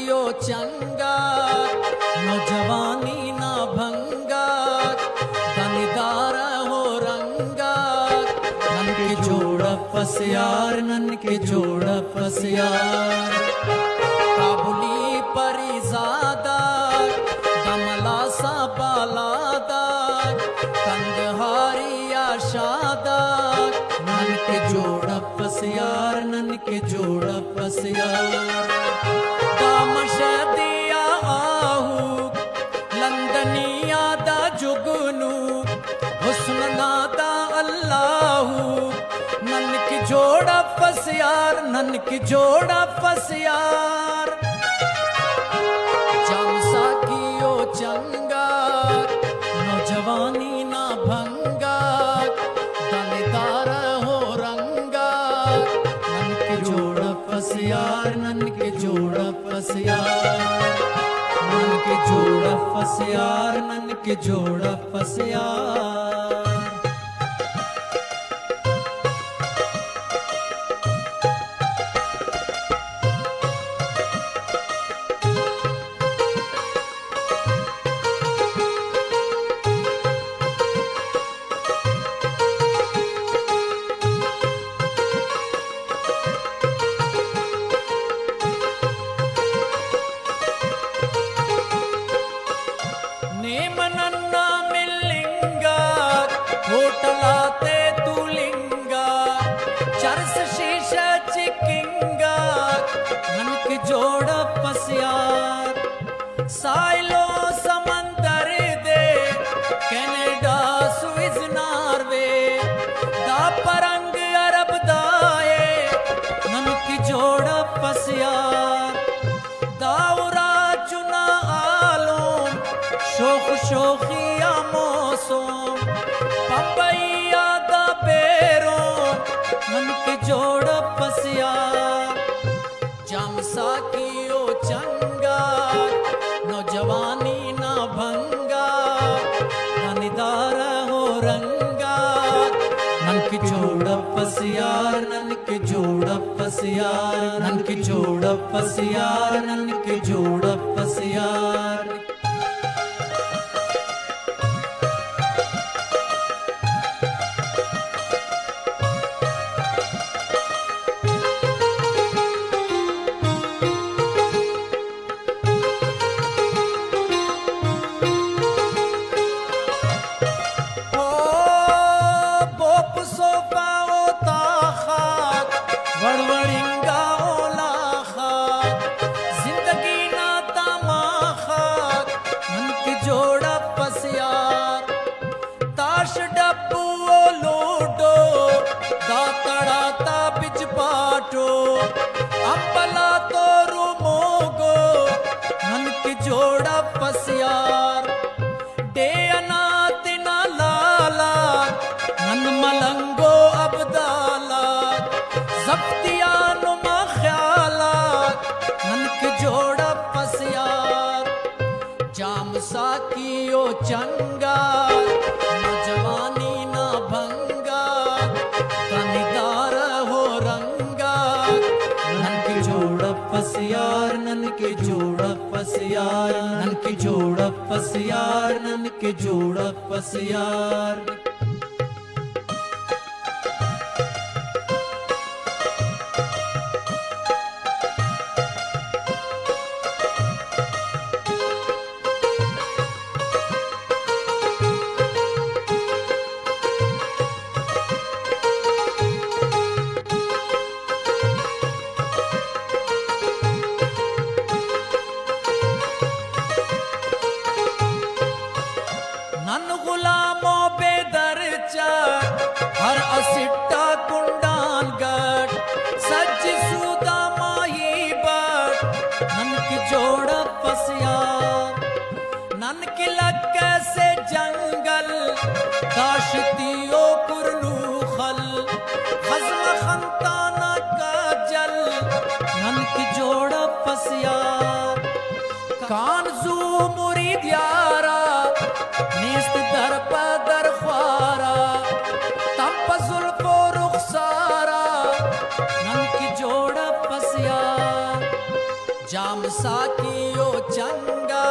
साकियो चंगा नौजवानी ना भंगा दनीदार हो रंगा नन के जोड़ फसियार नन के जोड़ फसियार काबुली परिजादा कमला सा बालादा कंदहारी आशादा नन के जोड़ फसियार नन के जोड़ फसियार दामशदिया आहू लंदनिया दा जुगनू हुस्न नादा अल्लाहू नन की जोड़ा फसियार नन की जोड़ा फसियार जामसा कियो चंगा नौजवानी ना भंगा दनीदार हो रंगा नन की जोड़ा फसियार नन की जोड़ा फसियार नन की जोड़ा फसियार नन की जोड़ा फसियार नेमनन्ना मिलिंगा होटलाते तुलिंगा चरस शीशा चिकिंगा नन की जोड़ा फसियार साइलो समंदर दे कनाडा स्विस नॉर्वे दा परंग अरब दाए नन की जोड़ा फसियार दाउरा चुना आलोम शोख शोखिया मौसम पंपैया दा बेरो मन के जोड़ फसियार जामसा कियो चंगा नौजवानी ना भंगा दनीदार हो रंगा नन की जोड़ फसियार नन की जोड़ फसियार नन की जोड़ फसियार नन की जोड़ फसियार वड़वड़िंगा ओला खाक जिंदगी ना तमा खाक मन की जोड़ा फसियार ताश डब्बू ओ लूडो दातड़ा ता बिच पाटो अंबला तो रूमोगो मन की जोड़ा फसियार डे अनात ना लाला नन मलंगो अबदाला जफ्तियानो मा ख्यालात नन के जोड़ा फसियार जामसा कियो चंगा नौजवानी ना भंगा दनीदार हो रंगा नन के जोड़ा फसियार नन के जोड़ा फसियार नन के जोड़ा फसियार नन के जोड़ा फसियार नन गुलामो बेदर जाम साकियो चंगा